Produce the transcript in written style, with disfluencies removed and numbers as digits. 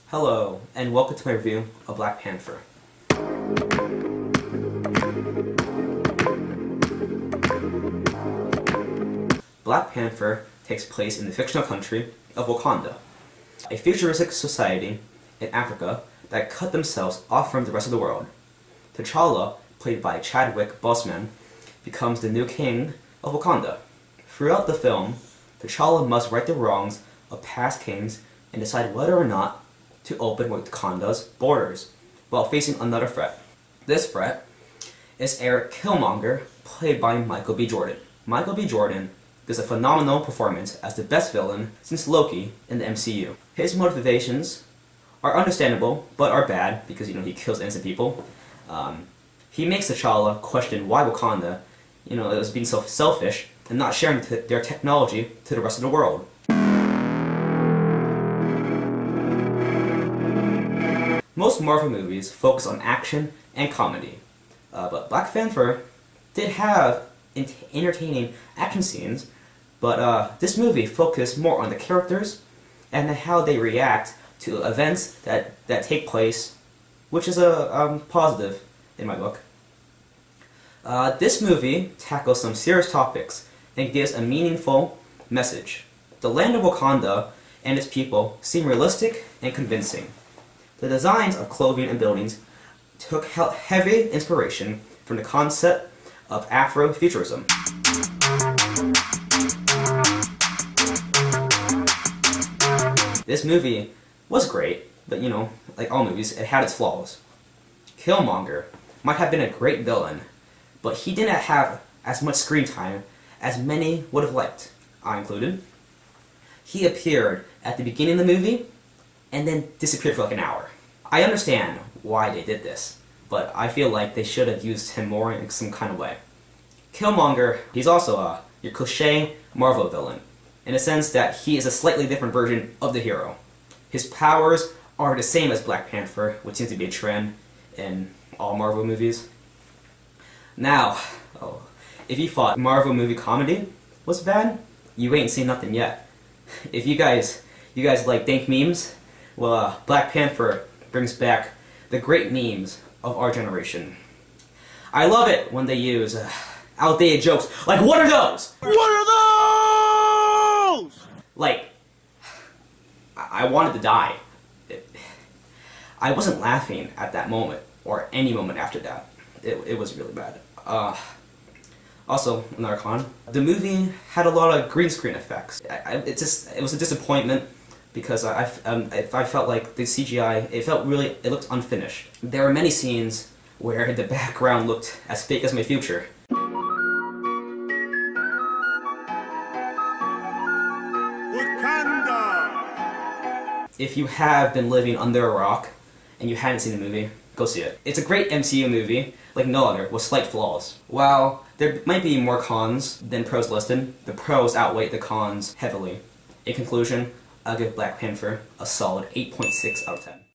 Hello, and welcome to my review of Black Panther. Black Panther takes place in the fictional country of Wakanda, a futuristic society in Africa that cut themselves off from the rest of the world. T'Challa, played by Chadwick Boseman, becomes the new king of Wakanda. Throughout the film, T'Challa must right the wrongs of past kings and decide whether or not to open Wakanda's borders while facing another threat. This threat is Eric Killmonger, played by Michael B. Jordan. Michael B. Jordan gives a phenomenal performance as the best villain since Loki in the MCU. His motivations are understandable, but are bad because, he kills innocent people. He makes T'Challa question why Wakanda, is being so selfish and not sharing their technology to the rest of the world. Most Marvel movies focus on action and comedy, but Black Panther did have entertaining action scenes, but this movie focused more on the characters and how they react to events that take place, which is a positive in my book. This movie tackles some serious topics and gives a meaningful message. The land of Wakanda and its people seem realistic and convincing. The designs of clothing and buildings took heavy inspiration from the concept of Afrofuturism. This movie was great, but like all movies, it had its flaws. Killmonger might have been a great villain, but he didn't have as much screen time as many would have liked, I included. He appeared at the beginning of the movie, and then disappeared for like an hour. I understand why they did this, but I feel like they should have used him more in some kind of way. Killmonger, he's also your cliché Marvel villain, in a sense that he is a slightly different version of the hero. His powers are the same as Black Panther, which seems to be a trend in all Marvel movies. Now, if you thought Marvel movie comedy was bad, you ain't seen nothing yet. If you guys like dank memes, well, Black Panther brings back the great memes of our generation. I love it when they use outdated jokes like, "What are those? What are those?" Like, I wanted to die. I wasn't laughing at that moment, or any moment after that. It was really bad. Also, another con, the movie had a lot of green screen effects. It was a disappointment because I felt like the CGI, it looked unfinished. There were many scenes where the background looked as fake as my future. Wakanda! If you have been living under a rock and you hadn't seen the movie, go see it. It's a great MCU movie, like no other, with slight flaws. While there might be more cons than pros listed, the pros outweigh the cons heavily. In conclusion, I'll give Black Panther a solid 8.6 out of 10.